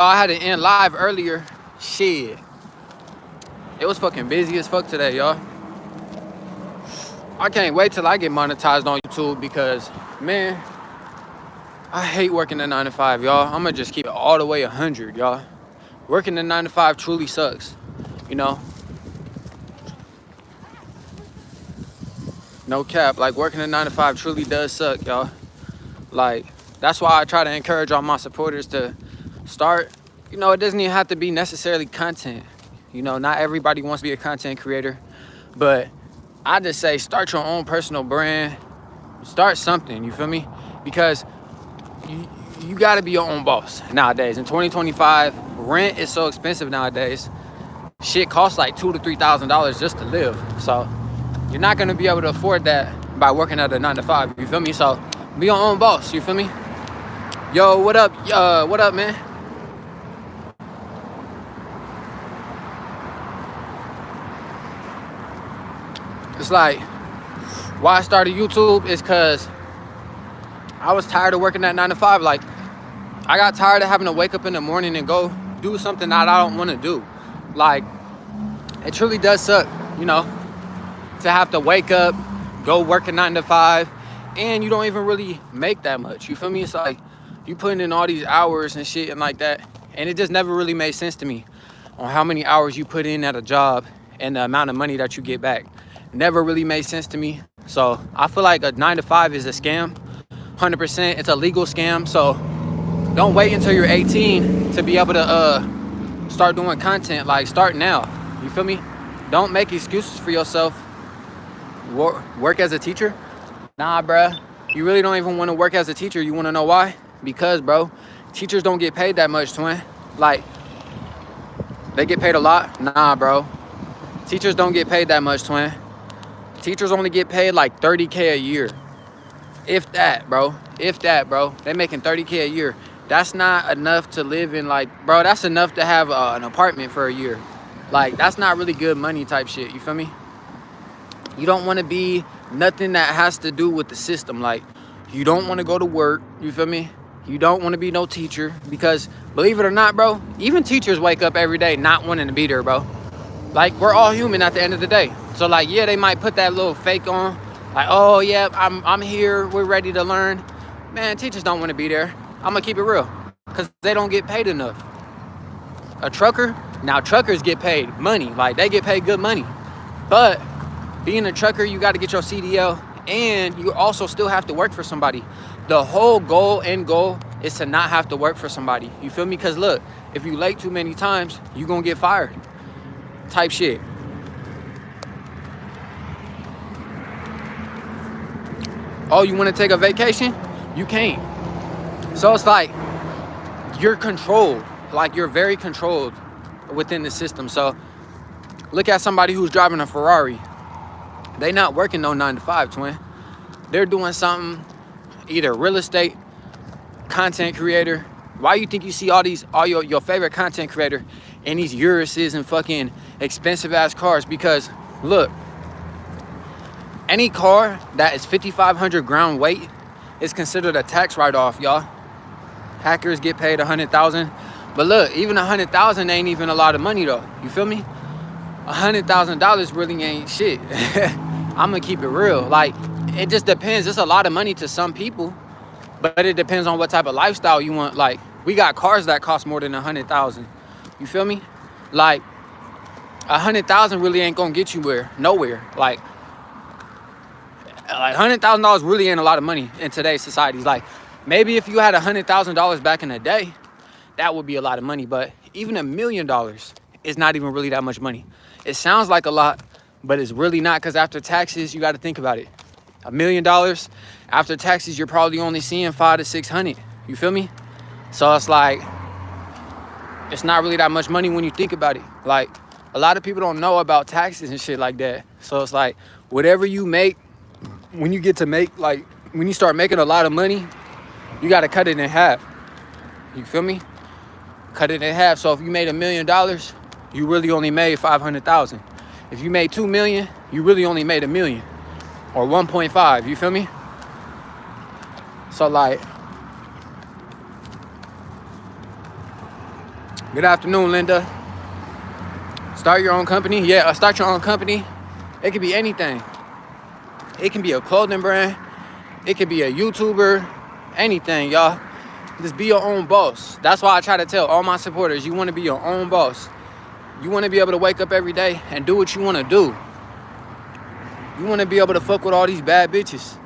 I had to end live earlier. Shit. It was fucking busy as fuck today, y'all. I can't wait till I get monetized on YouTube because, man, I hate working a 9 to 5, y'all. I'm gonna just keep it all the way 100, y'all. Working a 9 to 5 truly sucks, you know? No cap, like working a 9 to 5 truly does suck, y'all. Like, that's why I try to encourage all my supporters to start. You know, it doesn't even have to be necessarily content. You know, not everybody wants to be a content creator, but I just say start your own personal brand. Start something, you feel me? Because you gotta be your own boss nowadays. In 2025, rent is so expensive nowadays. Shit costs like $2,000 to $3,000 just to live. So you're not gonna be able to afford that by working at a 9 to 5, you feel me? So be your own boss, you feel me? Yo, what up? What up, man? It's like, why I started YouTube is because I was tired of working that 9 to 5. Like, I got tired of having to wake up in the morning and go do something that I don't want to do. Like, it truly does suck, you know, to have to wake up, go work a 9 to 5, and you don't even really make that much. You feel me? It's like you putting in all these hours and shit and like that, and it just never really made sense to me on how many hours you put in at a job and the amount of money that you get back. Never really made sense to me. So I feel like a 9 to 5 is a scam. 100%. It's a legal scam. So don't wait until you're 18 to be able to start doing content. Like, start now. You feel me? Don't make excuses for yourself. Work as a teacher? Nah, bruh. You really don't even want to work as a teacher. You want to know why? Because, bro, teachers don't get paid that much, twin. Like, they get paid a lot? Nah, bro. Teachers don't get paid that much, twin. Teachers only get paid like 30K a year. If that, bro. If that, bro. They're making 30K a year. That's not enough to live in, like, bro, that's enough to have an apartment for a year. Like, that's not really good money type shit. You feel me? You don't want to be nothing that has to do with the system. Like, you don't want to go to work. You feel me? You don't want to be no teacher. Because, believe it or not, bro, even teachers wake up every day not wanting to be there, bro. Like, we're all human at the end of the day. So, like, yeah, they might put that little fake on. Like, oh, yeah, I'm here. We're ready to learn. Man, teachers don't want to be there. I'm going to keep it real. Because they don't get paid enough. A trucker, now truckers get paid money. Like, they get paid good money. But being a trucker, you got to get your CDL. And you also still have to work for somebody. The whole goal is to not have to work for somebody. You feel me? Because, look, if you late too many times, you're going to get fired. Type shit. Oh, you want to take a vacation? You can't. So it's like you're controlled. Like, you're very controlled within the system. So look at somebody who's driving a Ferrari. They not working no 9 to 5, twin. They're doing something, either real estate, content creator. Why you think you see all your favorite content creator in these Uruses and fucking expensive ass cars? Because look, any car that is 5,500 ground weight is considered a tax write-off, y'all. Hackers get paid 100,000, but look, even 100,000 ain't even a lot of money though. You feel me? $100,000 really ain't shit. I'm gonna keep it real. Like, it just depends. It's a lot of money to some people, but it depends on what type of lifestyle you want. Like, we got cars that cost more than 100,000. You feel me? Like, 100,000 really ain't gonna get you nowhere. Like $100,000 really ain't a lot of money in today's society. Like, maybe if you had $100,000 back in the day, that would be a lot of money. But even $1 million is not even really that much money. It sounds like a lot, but it's really not, because after taxes, you got to think about it. $1 million after taxes, you're probably only seeing 500 to 600. You feel me? So it's like, it's not really that much money when you think about it. Like, a lot of people don't know about taxes and shit like that. So it's like, whatever you make, when you get to make, like, when you start making a lot of money, you got to cut it in half. You feel me? Cut it in half. So if you made $1 million, you really only made 500,000. If you made 2 million, you really only made 1 million or 1.5. You feel me? So, like, Good afternoon, Linda. Start your own company? Yeah, start your own company. It could be anything. It can be a clothing brand. It could be a YouTuber. Anything, y'all. Just be your own boss. That's why I try to tell all my supporters, you want to be your own boss. You want to be able to wake up every day and do what you want to do. You want to be able to fuck with all these bad bitches.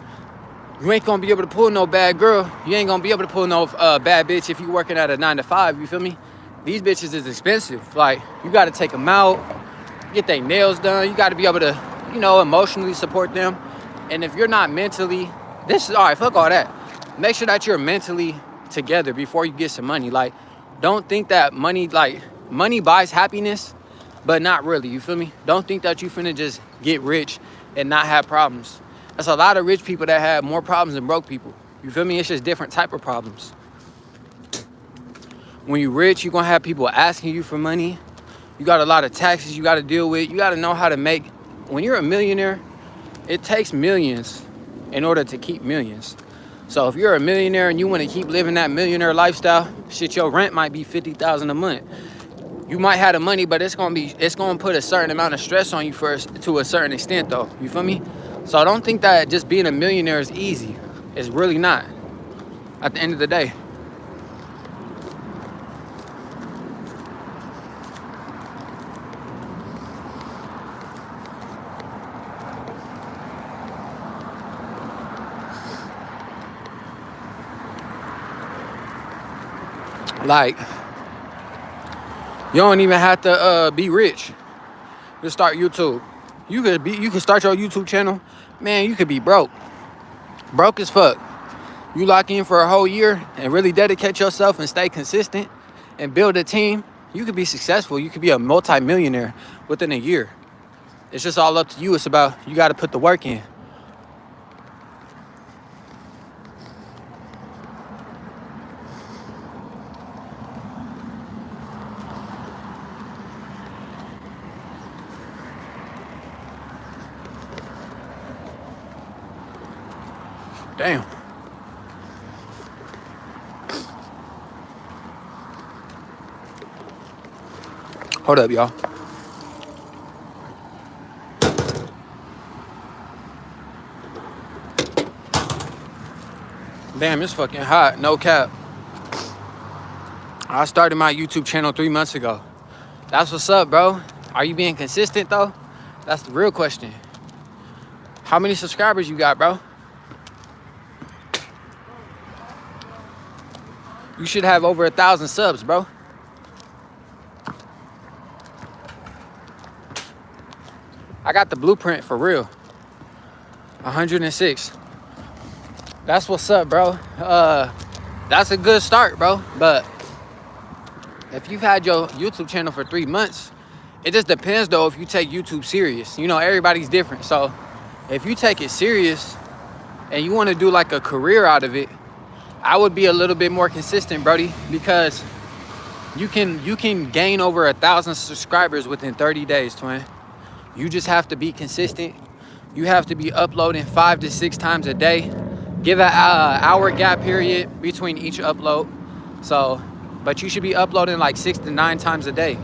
You ain't going to be able to pull no bad girl. You ain't going to be able to pull no bad bitch if you working at a 9 to 5, you feel me? These bitches is expensive. Like, you got to take them out, get their nails done. You got to be able to, you know, emotionally support them. And if you're not mentally, all right, fuck all that. Make sure that you're mentally together before you get some money. Like, don't think that money buys happiness, but not really, you feel me? Don't think that you finna just get rich and not have problems. There's a lot of rich people that have more problems than broke people. You feel me? It's just different type of problems. When you're rich, you're gonna have people asking you for money. You got a lot of taxes you gotta deal with. You gotta know how to make, when you're a millionaire, it takes millions in order to keep millions. So if you're a millionaire and you wanna keep living that millionaire lifestyle, shit, your rent might be $50,000 a month. You might have the money, but it's gonna put a certain amount of stress on you first to a certain extent though, you feel me? So I don't think that just being a millionaire is easy. It's really not, at the end of the day. Like, you don't even have to be rich to start YouTube. You can start your YouTube channel, man. You could be broke as fuck. You lock in for a whole year and really dedicate yourself and stay consistent and build a team. You could be successful. You could be a multi-millionaire within a year. It's just all up to you. It's about, you got to put the work in. Damn. Hold up, y'all. Damn, it's fucking hot. No cap. I started my YouTube channel 3 months ago. That's what's up, bro. Are you being consistent, though? That's the real question. How many subscribers you got, bro? You should have over 1,000 subs, bro. I got the blueprint for real. 106. That's what's up, bro. That's a good start, bro. But if you've had your YouTube channel for 3 months, it just depends, though, if you take YouTube serious. You know, everybody's different. So if you take it serious and you want to do like a career out of it, I would be a little bit more consistent, Brody, because you can gain over 1,000 subscribers within 30 days, twin. You just have to be consistent. You have to be uploading 5 to 6 times a day. Give an hour gap period between each upload. So, but you should be uploading like 6 to 9 times a day.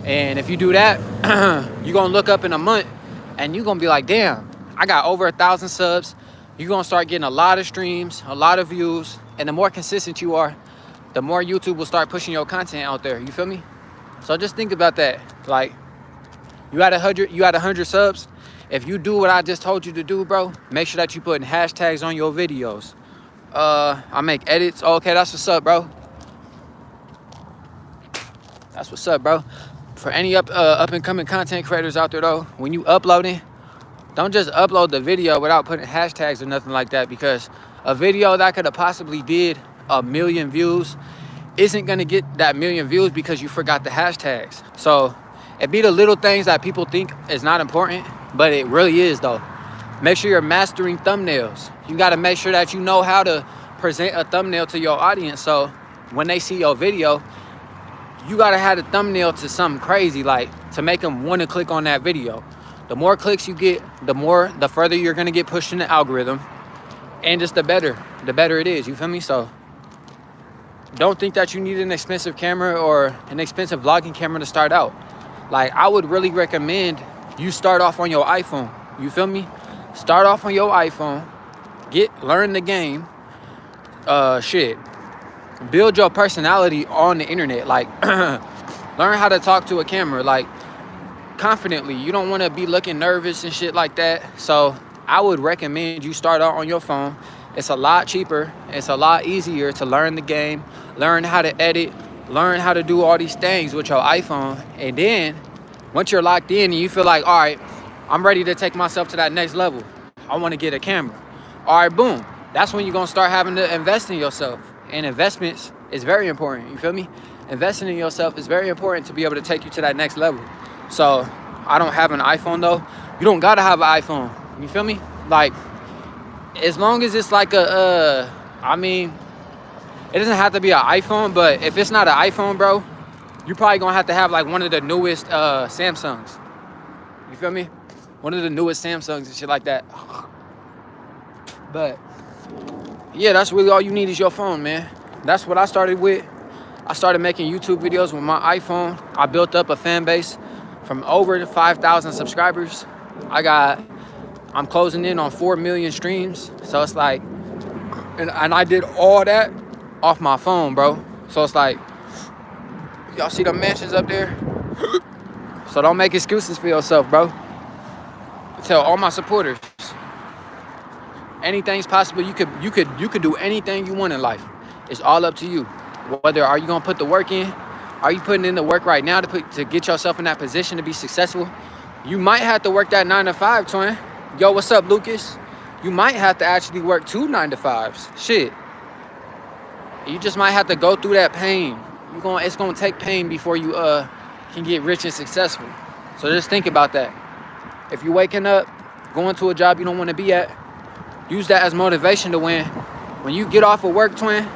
And if you do that, you're gonna look up in a month and you're gonna be like, damn, I got over 1,000 subs. You're gonna start getting a lot of streams, a lot of views. And the more consistent you are, the more YouTube will start pushing your content out there. You feel me? So just think about that. Like, you had 100 subs. If you do what I just told you to do, bro, make sure that you putting hashtags on your videos. I make edits. Oh, okay, that's what's up, bro. That's what's up, bro. For any up and coming content creators out there, though, when you uploading, don't just upload the video without putting hashtags or nothing like that, because a video that could have possibly did 1 million views isn't gonna get that 1 million views because you forgot the hashtags. So it be the little things that people think is not important, but it really is, though. Make sure you're mastering thumbnails. You gotta make sure that you know how to present a thumbnail to your audience. So when they see your video, you gotta have the thumbnail to something crazy, like to make them wanna click on that video. The more clicks you get, the further you're gonna get pushed in the algorithm. And just the better it is, you feel me? So don't think that you need an expensive camera or an expensive vlogging camera to start out. Like, I would really recommend you start off on your iPhone. You feel me? Start off on your iPhone. Learn the game. Build your personality on the internet. Like, learn how to talk to a camera, like, confidently. You don't want to be looking nervous and shit like that. So I would recommend you start out on your phone. It's a lot cheaper. It's a lot easier to learn the game, learn how to edit, learn how to do all these things with your iPhone. And then once you're locked in and you feel like, all right, I'm ready to take myself to that next level, I want to get a camera. All right, boom. That's when you're going to start having to invest in yourself. And investments is very important. You feel me? Investing in yourself is very important to be able to take you to that next level. So I don't have an iPhone though. You don't gotta have an iPhone. You feel me? Like, as long as it's like it doesn't have to be an iPhone, but if it's not an iPhone, bro, you're probably gonna have to have like one of the newest Samsungs. You feel me? One of the newest Samsungs and shit like that. But yeah, that's really all you need is your phone, man. That's what I started with. I started making YouTube videos with my iPhone. I built up a fan base from over 5,000 subscribers. I'm closing in on 4 million streams. So it's like, and I did all that off my phone, bro. So it's like, y'all see the mansions up there? So don't make excuses for yourself, bro. Tell all my supporters, anything's possible. You could do anything you want in life. It's all up to you. Whether are you gonna put the work in? Are you putting in the work right now to get yourself in that position to be successful? You might have to work that 9 to 5, twin. Yo, what's up, Lucas? You might have to actually work 2 9 to 5s. Shit. You just might have to go through that pain. It's gonna take pain before you can get rich and successful. So just think about that. If you're waking up, going to a job you don't want to be at, use that as motivation to win. When you get off of work, twin,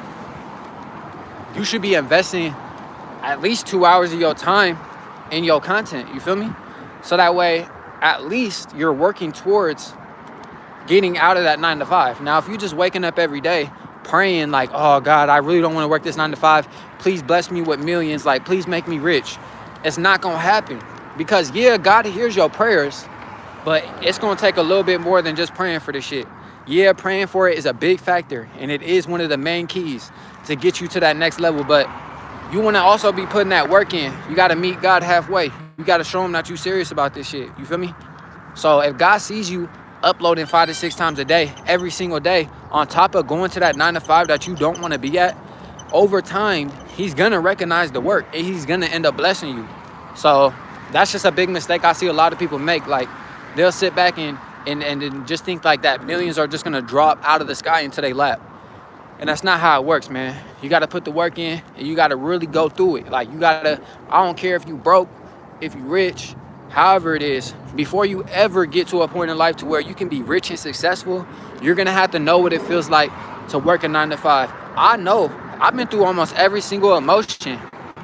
you should be investing at least 2 hours of your time in your content. You feel me? So that way, at least you're working towards getting out of that 9 to 5. Now, if you're just waking up every day praying like, oh God, I really don't want to work this 9 to 5. Please bless me with millions. Like, please make me rich. It's not going to happen. Because yeah, God hears your prayers, but it's going to take a little bit more than just praying for this shit. Yeah, praying for it is a big factor, and it is one of the main keys to get you to that next level. But you want to also be putting that work in. You got to meet God halfway. You got to show him that you're serious about this shit. You feel me? So if God sees you uploading 5 to 6 times a day, every single day, on top of going to that 9 to 5 that you don't want to be at, over time, he's going to recognize the work and he's going to end up blessing you. So that's just a big mistake I see a lot of people make. Like, they'll sit back and just think like that millions are just going to drop out of the sky into their lap. And that's not how it works, man. You got to put the work in and you got to really go through it. Like, you got to, I don't care if you broke, if you rich, however it is, before you ever get to a point in life to where you can be rich and successful, you're going to have to know what it feels like to work a 9 to 5. I know. I've been through almost every single emotion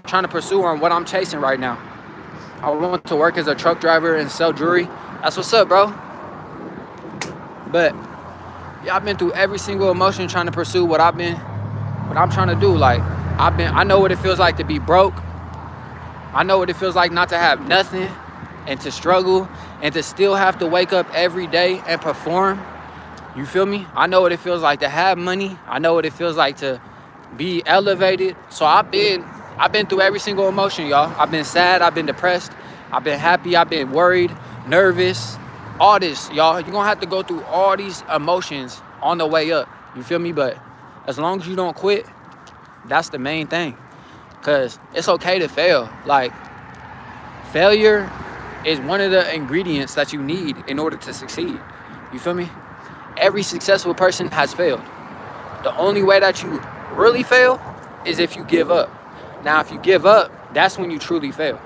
trying to pursue on what I'm chasing right now. I want to work as a truck driver and sell jewelry. That's what's up, bro. But yeah, I've been through every single emotion trying to pursue what I'm trying to do. Like, I know what it feels like to be broke. I know what it feels like not to have nothing and to struggle and to still have to wake up every day and perform. You feel me? I know what it feels like to have money. I know what it feels like to be elevated. So I've been through every single emotion, y'all. I've been sad, I've been depressed, I've been happy, I've been worried, nervous, all this, y'all. You're gonna have to go through all these emotions on the way up. You feel me? But as long as you don't quit, that's the main thing. Cause it's okay to fail. Like, failure is one of the ingredients that you need in order to succeed. You feel me? Every successful person has failed. The only way that you really fail is if you give up. Now, if you give up, that's when you truly fail.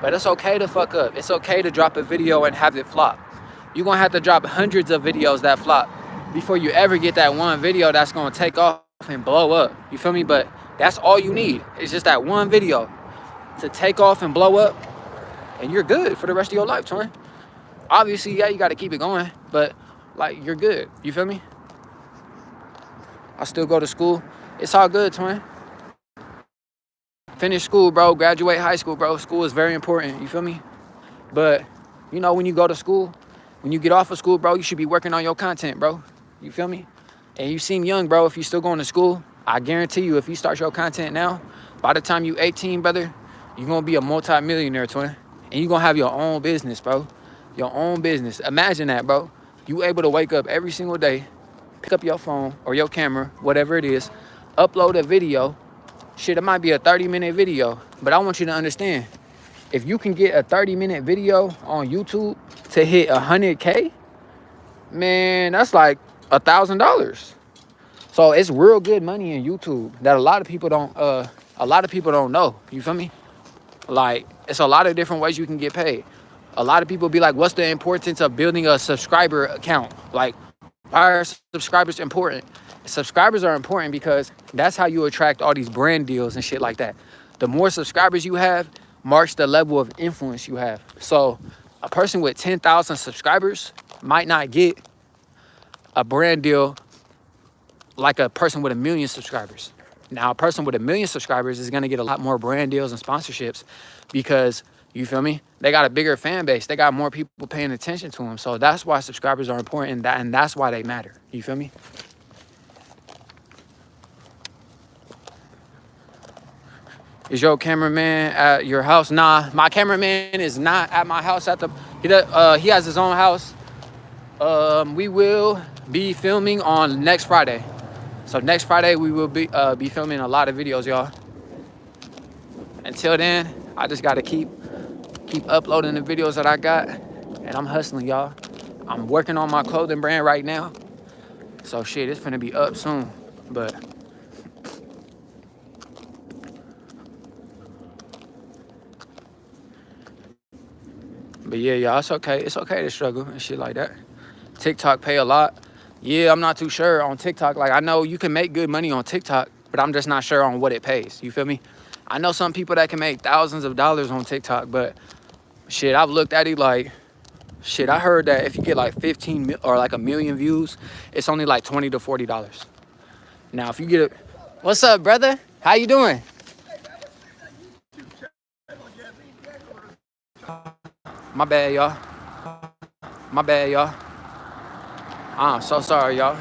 But it's okay to fuck up. It's okay to drop a video and have it flop. You're gonna have to drop hundreds of videos that flop before you ever get that one video that's gonna take off and blow up. You feel me? But that's all you need. It's just that one video to take off and blow up, and you're good for the rest of your life, twin. Obviously, yeah, you gotta keep it going, but like, you're good. You feel me? I still go to school. It's all good, twin. finish school, bro. Graduate high school, bro. School is very important. You feel me? But, you know, when you go to school, when you get off of school, bro, you should be working on your content, bro. You feel me? And you seem young, bro. If you still going to school, I guarantee you, if you start your content now, by the time you 18, brother, you're going to be a multi-millionaire, twin. And you're going to have your own business, bro. Your own business. Imagine that, bro. You able to wake up every single day, pick up your phone or your camera, whatever it is, upload a video. Shit, it might be a 30-minute video, but I want you to understand, if you can get a 30-minute video on YouTube to hit 100K, man, that's like $1,000. So it's real good money in YouTube that a lot of people don't know. You feel me? Like, it's a lot of different ways you can get paid. A lot of people be like, what's the importance of building a subscriber account? Like, why are subscribers important? Subscribers are important because that's how you attract all these brand deals and shit like that. The more subscribers you have marks the level of influence you have. So a person with 10,000 subscribers might not get a brand deal like a person with 1 million subscribers. Now, a person with 1 million subscribers is going to get a lot more brand deals and sponsorships because, you feel me, they got a bigger fan base. They got more people paying attention to them. So that's why subscribers are important, and that's why they matter. You feel me? Is your cameraman at your house? Nah, my cameraman is not at my house. He has his own house. We will be filming on next Friday. So next Friday we will be filming a lot of videos, y'all. Until then, I just gotta keep uploading the videos that I got, and I'm hustling, y'all. I'm working on my clothing brand right now. So shit, it's finna be up soon, But yeah, y'all, it's okay. It's okay to struggle and shit like that. TikTok pay a lot. Yeah, I'm not too sure on TikTok. Like, I know you can make good money on TikTok, but I'm just not sure on what it pays. You feel me? I know some people that can make thousands of dollars on TikTok, but shit, I've looked at it like, shit, I heard that if you get like 15 or like 1 million views, it's only like $20 to $40. Now, if you get a... What's up, brother? How you doing? My bad, y'all. My bad, y'all. I'm so sorry, y'all.